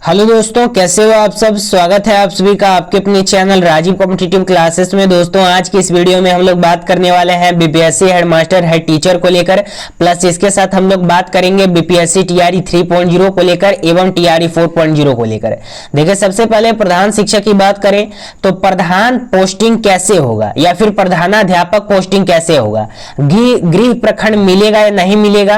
Hello दोस्तों, कैसे हो आप सब। स्वागत है आप सभी का आपके अपने चैनल राजीव कॉम्पिटिटिव क्लासेस में। दोस्तों आज की इस वीडियो में हम लोग बात करने वाले हैं बीपीएससी हेडमास्टर हेड टीचर को लेकर, प्लस इसके साथ हम लोग बात करेंगे बीपीएससी टीआरई 3.0 को लेकर एवं टीआरई 4.0 को लेकर। देखिए, सबसे पहले प्रधान शिक्षक की बात करें तो प्रधान पोस्टिंग कैसे होगा या फिर प्रधानाध्यापक पोस्टिंग कैसे होगा। गृह प्रखंड मिलेगा या नहीं मिलेगा,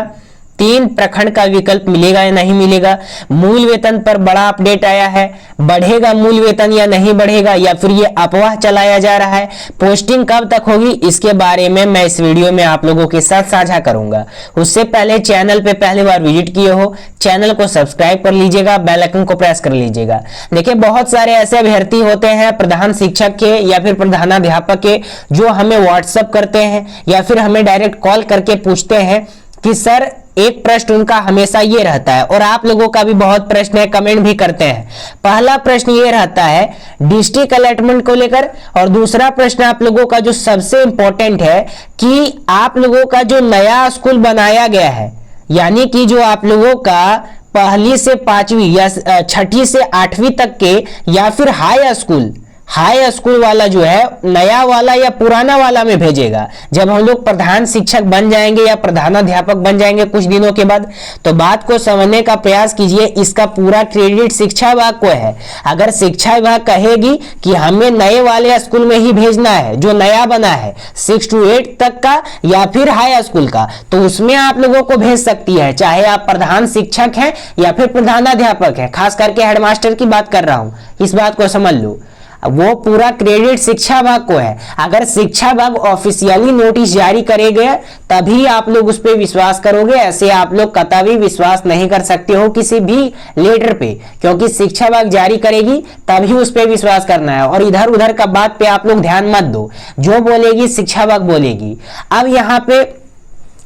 3 प्रखंड का विकल्प मिलेगा या नहीं मिलेगा। मूल वेतन पर बड़ा अपडेट आया है, बढ़ेगा मूल वेतन या नहीं बढ़ेगा, या फिर ये अफवाह चलाया जा रहा है। पोस्टिंग कब तक होगी, इसके बारे में मैं इस वीडियो में आप लोगों के साथ साझा करूंगा। उससे पहले चैनल पे पहली बार विजिट किए हो, चैनल को सब्सक्राइब कर लीजिएगा, बेल आइकन को प्रेस कर लीजिएगा। देखिए, बहुत सारे ऐसे अभ्यर्थी होते हैं प्रधान शिक्षक के या फिर प्रधानाध्यापक के, जो हमें व्हाट्सएप करते हैं या फिर हमें डायरेक्ट कॉल करके पूछते हैं कि सर, एक प्रश्न उनका हमेशा ये रहता है और आप लोगों का भी बहुत प्रश्न है, कमेंट भी करते हैं। पहला प्रश्न ये रहता है डिस्ट्रिक्ट अलॉटमेंट को लेकर, और दूसरा प्रश्न आप लोगों का जो सबसे इंपॉर्टेंट है कि आप लोगों का जो नया स्कूल बनाया गया है, यानी कि जो आप लोगों का पहली से 5वीं या 6ठी से 8वीं तक के या फिर हाई स्कूल वाला जो है नया वाला या पुराना वाला में भेजेगा। जब हम लोग प्रधान शिक्षक बन जाएंगे या प्रधानाध्यापक बन जाएंगे कुछ दिनों के बाद, तो बात को समझने का प्रयास कीजिए। इसका पूरा क्रेडिट शिक्षा विभाग को है। अगर शिक्षा विभाग कहेगी कि हमें नए वाले स्कूल में ही भेजना है जो नया बना है 6 to 8 तक का या फिर हाई स्कूल का, तो उसमें आप लोगों को भेज सकती है, चाहे आप प्रधान शिक्षक हैं या फिर प्रधानाध्यापक हैं। खास करके हेडमास्टर की बात कर रहा हूं, इस बात को समझ लो। वो पूरा क्रेडिट शिक्षा विभाग को है। अगर शिक्षा विभाग ऑफिशियली नोटिस जारी करेगा तभी आप लोग उस पर विश्वास करोगे, ऐसे आप लोग कतई विश्वास नहीं कर सकते हो किसी भी लेटर पे, क्योंकि शिक्षा विभाग जारी करेगी तभी उस पर विश्वास करना है। और इधर उधर का बात पे आप लोग ध्यान मत दो, जो बोलेगी शिक्षा विभाग बोलेगी। अब यहाँ पे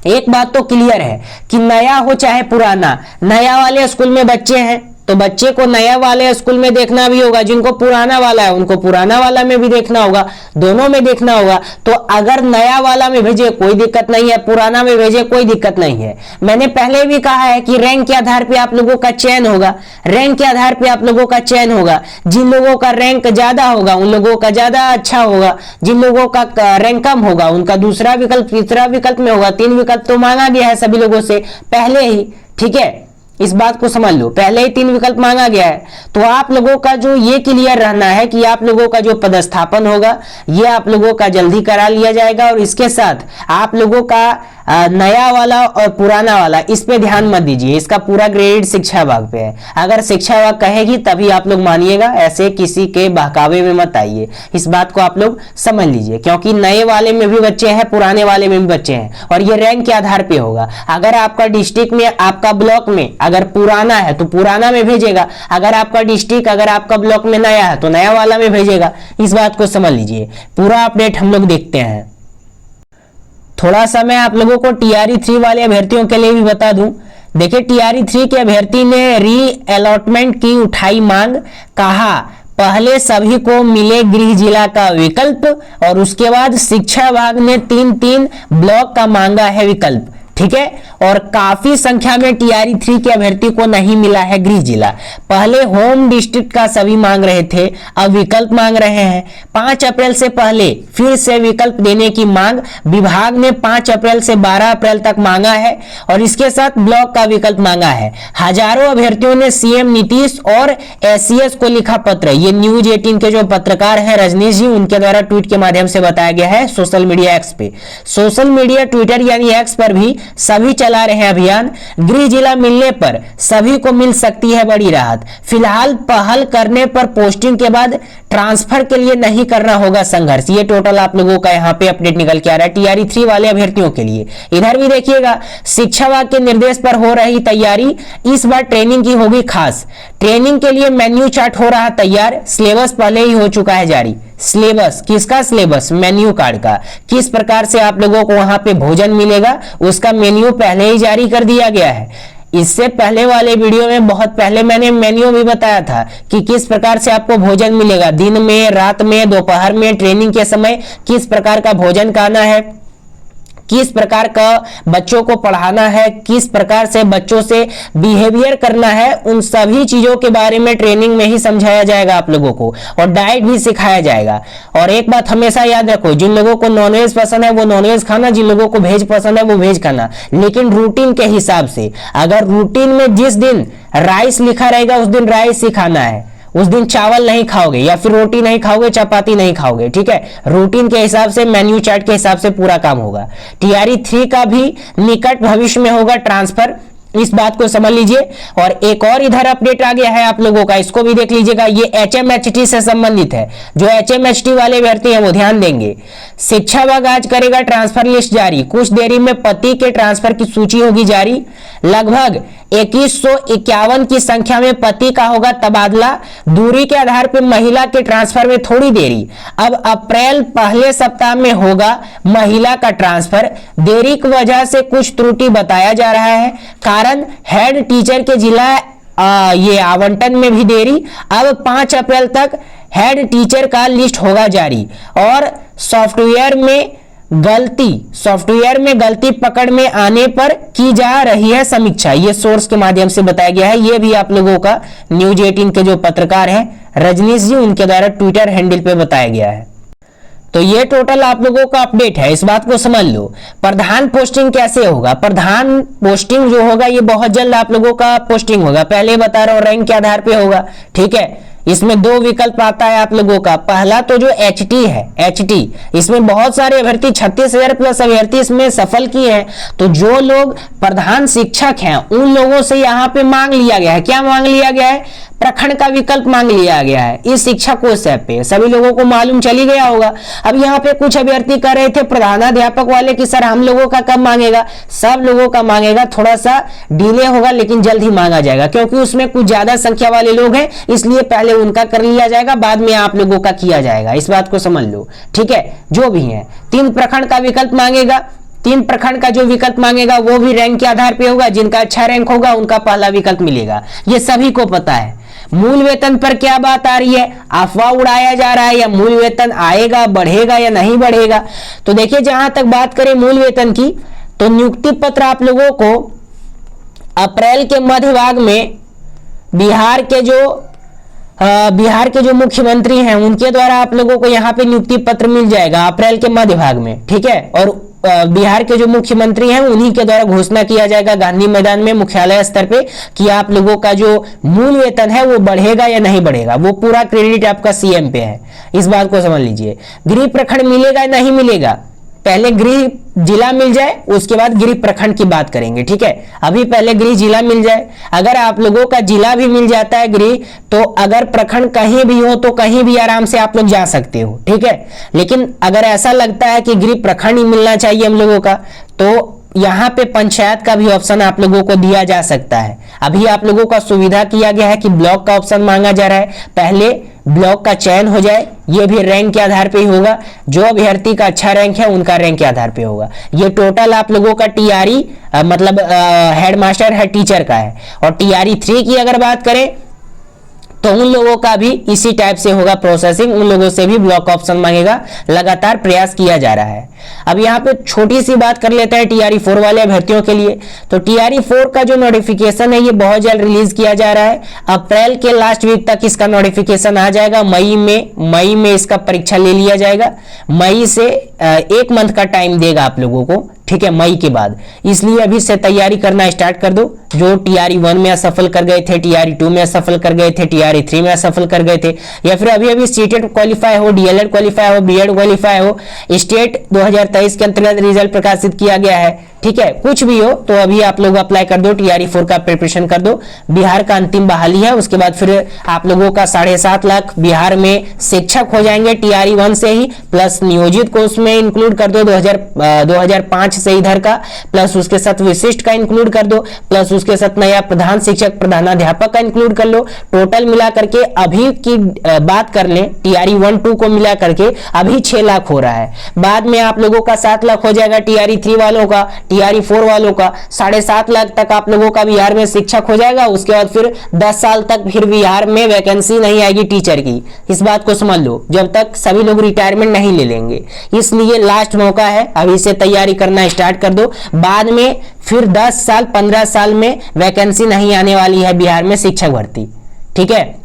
एक बात तो क्लियर है कि नया हो चाहे पुराना, नया वाले स्कूल में बच्चे हैं तो बच्चे को नया वाले स्कूल में देखना भी होगा, जिनको पुराना वाला है उनको पुराना वाला में भी देखना होगा, दोनों में देखना होगा। तो अगर नया वाला में भेजे कोई दिक्कत नहीं है, पुराना में भेजे कोई दिक्कत नहीं है। मैंने पहले भी कहा है कि रैंक के आधार पे आप लोगों का चयन होगा, रैंक के आधार पे आप लोगों का चयन होगा। जिन लोगों का रैंक ज्यादा होगा उन लोगों का ज्यादा अच्छा होगा, जिन लोगों का रैंक कम होगा उनका दूसरा विकल्प तीसरा विकल्प में होगा। 3 विकल्प तो मांगा गया है सभी लोगों से पहले ही, ठीक है, इस बात को समझ लो, पहले ही 3 विकल्प मांगा गया है। तो आप लोगों का जो ये क्लियर रहना है कि आप लोगों का जो पदस्थापन होगा ये आप लोगों का जल्दी करा लिया जाएगा, और इसके साथ आप लोगों का नया वाला और पुराना वाला इस पे ध्यान मत दीजिए। इसका पूरा क्रेडिट शिक्षा विभाग पे है। अगर शिक्षा विभाग कहेगी तभी आप लोग मानिएगा, ऐसे किसी के बहकावे में मत आइए। इस बात को आप लोग समझ लीजिए, क्योंकि नए वाले में भी बच्चे हैं, पुराने वाले में भी बच्चे हैं, और ये रैंक के आधार पे होगा। अगर आपका डिस्ट्रिक्ट में आपका ब्लॉक में अगर पुराना है तो पुराना में भेजेगा, अगर आपका डिस्ट्रिक्ट अगर आपका ब्लॉक में नया है तो नया वाला में भेजेगा। इस बात को समझ लीजिए। पूरा अपडेट हम लोग देखते हैं। थोड़ा सा मैं आप लोगों को टीआरई 3 वाले अभ्यर्थियों के लिए भी बता दूं। देखिए, टीआरई 3 के अभ्यर्थी ने री अलॉटमेंट की उठाई मांग, कहा पहले सभी को मिले गृह जिला का विकल्प, और उसके बाद शिक्षा विभाग ने 3 ब्लॉक का मांगा है विकल्प, ठीक है। और काफी संख्या में टीआरई 3 के अभ्यर्थी को नहीं मिला है गृह जिला। पहले होम डिस्ट्रिक्ट का सभी मांग रहे थे, अब विकल्प मांग रहे हैं। 5 अप्रैल से पहले फिर से विकल्प देने की मांग विभाग ने 5 अप्रैल से 12 अप्रैल तक मांगा है, और इसके साथ ब्लॉक का विकल्प मांगा है। हजारों अभ्यर्थियों ने सीएम नीतीश और एससीएस को लिखा पत्र। ये न्यूज 18 के जो पत्रकार हैं रजनीश जी, उनके द्वारा ट्वीट के माध्यम से बताया गया है सोशल मीडिया एक्स पे। सोशल मीडिया ट्विटर यानी एक्स पर भी सभी चला रहे हैं अभियान। गृह जिला मिलने पर सभी को मिल सकती है बड़ी राहत। फिलहाल पहल करने पर पोस्टिंग के बाद ट्रांसफर के लिए नहीं करना होगा संघर्ष। ये टोटल आप लोगों का यहाँ पे अपडेट निकल के आ रहा है टीआरई 3 वाले अभ्यर्थियों के लिए। इधर भी देखिएगा, शिक्षा विभाग के निर्देश पर हो रही तैयारी, इस बार ट्रेनिंग की होगी खास। ट्रेनिंग के लिए मेन्यू चार्ट हो रहा तैयार, सिलेबस पहले ही हो चुका है जारी। सिलेबस किसका? सिलेबस मेन्यू कार्ड का, किस प्रकार से आप लोगों को वहां पे भोजन मिलेगा उसका मेन्यू पहले ही जारी कर दिया गया है। इससे पहले वाले वीडियो में बहुत पहले मैंने मेन्यू भी बताया था कि किस प्रकार से आपको भोजन मिलेगा, दिन में, रात में, दोपहर में, ट्रेनिंग के समय किस प्रकार का भोजन खाना है, किस प्रकार का बच्चों को पढ़ाना है, किस प्रकार से बच्चों से बिहेवियर करना है, उन सभी चीजों के बारे में ट्रेनिंग में ही समझाया जाएगा आप लोगों को, और डाइट भी सिखाया जाएगा। और एक बात हमेशा याद रखो, जिन लोगों को नॉनवेज पसंद है वो नॉनवेज खाना, जिन लोगों को वेज पसंद है वो वेज खाना, लेकिन रूटीन के हिसाब से। अगर रूटीन में जिस दिन राइस लिखा रहेगा उस दिन राइस ही खाना है, उस दिन चावल नहीं खाओगे, या फिर रोटी नहीं खाओगे, चपाती नहीं खाओगे, ठीक है। रूटीन के हिसाब से, मेन्यू चार्ट के हिसाब से पूरा काम होगा। टीआरई 3 का भी निकट भविष्य में होगा ट्रांसफर, इस बात को समझ लीजिए। और एक और इधर अपडेट आ गया है आप लोगों का, इसको भी देख लीजिएगा। ये एचएमएचटी से संबंधित है, जो एचएमएचटी वाले अभ्यर्थी हैं वो ध्यान देंगे। शिक्षा विभाग आज करेगा ट्रांसफर लिस्ट जारी, कुछ देरी में पति के ट्रांसफर की सूची होगी जारी। लगभग 2151 की संख्या में पति का होगा तबादला, दूरी के आधार पर महिला के ट्रांसफर में थोड़ी देरी। अब अप्रैल पहले सप्ताह में होगा महिला का ट्रांसफर, देरी की वजह से कुछ त्रुटि बताया जा रहा है। कारण हेड टीचर के जिला ये आवंटन में भी देरी। अब 5 अप्रैल तक हेड टीचर का लिस्ट होगा जारी। और सॉफ्टवेयर में गलती पकड़ में आने पर की जा रही है समीक्षा, ये सोर्स के माध्यम से बताया गया है। ये भी आप लोगों का न्यूज 18 के जो पत्रकार हैं रजनीश जी, उनके द्वारा ट्विटर हैंडल पे बताया गया है। तो ये टोटल आप लोगों का अपडेट है, इस बात को समझ लो। प्रधान पोस्टिंग कैसे होगा? प्रधान पोस्टिंग जो होगा ये बहुत जल्द आप लोगों का पोस्टिंग होगा, पहले बता रहा हूं रैंक के आधार पे होगा, ठीक है। इसमें 2 विकल्प आता है आप लोगों का। पहला तो जो एचटी है, एचटी, इसमें बहुत सारे अभ्यर्थी 36,000 प्लस अभ्यर्थी इसमें सफल किए हैं। तो जो लोग प्रधान शिक्षक हैं उन लोगों से यहाँ पे मांग लिया गया है, क्या मांग लिया गया है? प्रखंड का विकल्प मांग लिया गया है इस शिक्षा कोष ऐप पे, सभी लोगों को मालूम चली गया होगा। अब यहाँ पे कुछ अभ्यर्थी कर रहे थे प्रधानाध्यापक वाले कि सर हम लोगों का कब मांगेगा? सब लोगों का मांगेगा, थोड़ा सा डिले होगा लेकिन जल्द ही मांगा जाएगा, क्योंकि उसमें कुछ ज्यादा संख्या वाले लोग हैं, इसलिए पहले उनका कर लिया जाएगा, बाद में आप लोगों का किया जाएगा, इस बात को समझ लो, ठीक है। जो भी है 3 प्रखंड का विकल्प मांगेगा, 3 प्रखंड का जो विकल्प मांगेगा वो भी रैंक के आधार पे होगा, जिनका अच्छा रैंक होगा उनका पहला विकल्प मिलेगा, ये सभी को पता है। मूल वेतन पर क्या बात आ रही है? अफवाह उड़ाया जा रहा है या मूल वेतन आएगा, बढ़ेगा या नहीं बढ़ेगा? तो देखिए, जहां तक बात करें मूल वेतन की, तो नियुक्ति पत्र आप लोगों को अप्रैल के मध्य भाग में बिहार के जो मुख्यमंत्री हैं उनके द्वारा आप लोगों को यहाँ पे नियुक्ति पत्र मिल जाएगा अप्रैल के मध्य भाग में, ठीक है। और बिहार के जो मुख्यमंत्री हैं उन्हीं के द्वारा घोषणा किया जाएगा गांधी मैदान में मुख्यालय स्तर पे कि आप लोगों का जो मूल वेतन है वो बढ़ेगा या नहीं बढ़ेगा। वो पूरा क्रेडिट आपका सीएम पे है, इस बात को समझ लीजिए। गृह प्रखंड मिलेगा या नहीं मिलेगा? पहले गृह जिला मिल जाए, उसके बाद गृह प्रखंड की बात करेंगे, ठीक है। अभी पहले गृह जिला मिल जाए। अगर आप लोगों का जिला भी मिल जाता है गृह, तो अगर प्रखंड कहीं भी हो तो कहीं भी आराम से आप लोग जा सकते हो, ठीक है। लेकिन अगर ऐसा लगता है कि गृह प्रखंड ही मिलना चाहिए हम लोगों का, तो यहाँ पे पंचायत का भी ऑप्शन आप लोगों को दिया जा सकता है। अभी आप लोगों का सुविधा किया गया है कि ब्लॉक का ऑप्शन मांगा जा रहा है, पहले ब्लॉक का चयन हो जाए, ये भी रैंक के आधार पे ही होगा। जो अभ्यर्थी का अच्छा रैंक है उनका रैंक के आधार पे होगा। ये टोटल आप लोगों का टीआरई मतलब हेडमास्टर हेड टीचर का है। और टीआरई 3 की अगर बात करें तो उन लोगों का भी इसी टाइप से होगा प्रोसेसिंग, उन लोगों से भी ब्लॉक ऑप्शन मांगेगा। लगातार प्रयास किया जा रहा है। अब यहाँ पे छोटी सी बात कर लेते हैं टीआरई 4 वाले अभ्यर्थियों के लिए। तो टीआरई 4 का जो नोटिफिकेशन है ये बहुत जल्द रिलीज किया जा रहा है। अप्रैल के लास्ट वीक तक इसका नोटिफिकेशन आ जाएगा। मई में इसका परीक्षा ले लिया जाएगा। मई से 1 मंथ का टाइम देगा आप लोगों को, ठीक है, मई के बाद। इसलिए अभी से तैयारी करना स्टार्ट कर दो। जो टीआरई 1 में असफल कर गए थे, टीआरई 2 में असफल कर गए थे, टीआरई 3 में असफल कर गए थे, या फिर अभी सीटेट क्वालिफाई हो, डीएलएड क्वालिफाई हो, बीएड क्वालिफाई हो, स्टेट 2023 के अंतर्गत रिजल्ट प्रकाशित किया गया है, ठीक है, कुछ भी हो तो अभी आप लोग अप्लाई कर दो, टीआरई 4 का प्रिपरेशन कर दो। बिहार का अंतिम बहाली है, उसके बाद फिर आप लोगों का 7.5 लाख बिहार में शिक्षक हो जाएंगे टीआरई 1 से ही, प्लस नियोजित को उसमें इंक्लूड कर दो 2005 से इधर का, प्लस उसके साथ विशिष्ट का इंक्लूड कर दो, प्लस उसके साथ नया प्रधान शिक्षक प्रधानाध्यापक का इंक्लूड कर लो। टोटल मिला करके अभी की बात कर लें, टीआरई 1-2 को मिला करके अभी 6 लाख हो रहा है। बाद में आप लोगों का 7 लाख हो जाएगा, टीआरई 3 वालों का, टीआरई 4 वालों का 7.5 लाख तक आप लोगों का बिहार में शिक्षक हो जाएगा। उसके बाद फिर 10 साल तक फिर बिहार में वैकेंसी नहीं आएगी टीचर की। इस बात को समझ लो, जब तक सभी लोग रिटायरमेंट नहीं ले लेंगे। इसलिए लास्ट मौका है, अभी से तैयारी करना स्टार्ट कर दो। बाद में फिर 10 साल 15 साल में वैकेंसी नहीं आने वाली है बिहार में शिक्षक भर्ती। ठीक है,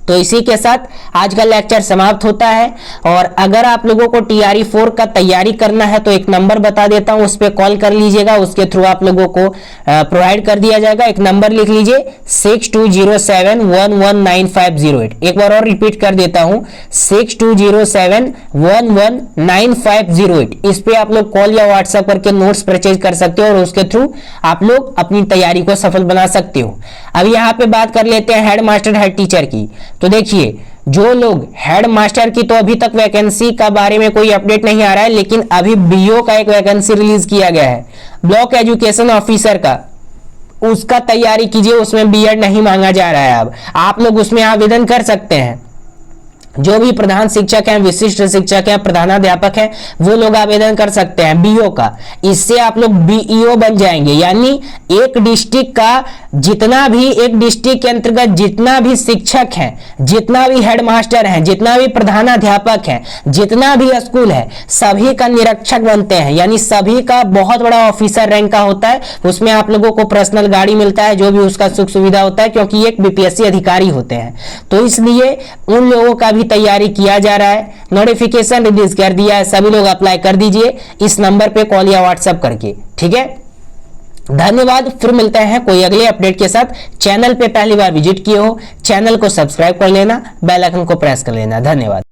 तो इसी के साथ आज का लेक्चर समाप्त होता है। और अगर आप लोगों को टीआरई 4 का तैयारी करना है तो एक नंबर बता देता हूं, उस पर कॉल कर लीजिएगा, उसके थ्रू आप लोगों को प्रोवाइड कर दिया जाएगा। एक नंबर लिख लीजिए 6207119508। एक बार और रिपीट कर देता हूं 6207119508। इस पे आप लोग कॉल या व्हाट्सएप करके नोट्स परचेज कर सकते हो और उसके थ्रू आप लोग अपनी तैयारी को सफल बना सकते हो। अब यहाँ पे बात कर लेते हैं हेड मास्टर हेड टीचर की। तो देखिए, जो लोग हेड मास्टर की तो अभी तक वैकेंसी का बारे में कोई अपडेट नहीं आ रहा है, लेकिन अभी बीओ का एक वैकेंसी रिलीज किया गया है, ब्लॉक एजुकेशन ऑफिसर का। उसका तैयारी कीजिए, उसमें बीएड नहीं मांगा जा रहा है। अब आप लोग उसमें आवेदन कर सकते हैं। जो भी प्रधान शिक्षक हैं, विशिष्ट शिक्षक हैं, प्रधानाध्यापक हैं, वो लोग आवेदन कर सकते हैं बीओ का। इससे आप लोग बीईओ बन जाएंगे, यानी एक डिस्ट्रिक्ट का जितना भी, एक डिस्ट्रिक्ट के अंतर्गत जितना भी शिक्षक हैं, जितना भी हेडमास्टर हैं, जितना भी प्रधानाध्यापक हैं, जितना भी स्कूल है, सभी का निरीक्षक बनते हैं। यानी सभी का बहुत बड़ा ऑफिसर रैंक का होता है। उसमें आप लोगों को पर्सनल गाड़ी मिलता है, जो भी उसका सुख सुविधा होता है, क्योंकि एक बीपीएससी अधिकारी होते हैं। तो इसलिए उन लोगों का तैयारी किया जा रहा है। नोटिफिकेशन रिलीज कर दिया है, सभी लोग अप्लाई कर दीजिए इस नंबर पे कॉल या व्हाट्सएप करके। ठीक है, धन्यवाद। फिर मिलते हैं कोई अगले अपडेट के साथ। चैनल पे पहली बार विजिट किए हो, चैनल को सब्सक्राइब कर लेना, बेल आइकन को प्रेस कर लेना। धन्यवाद।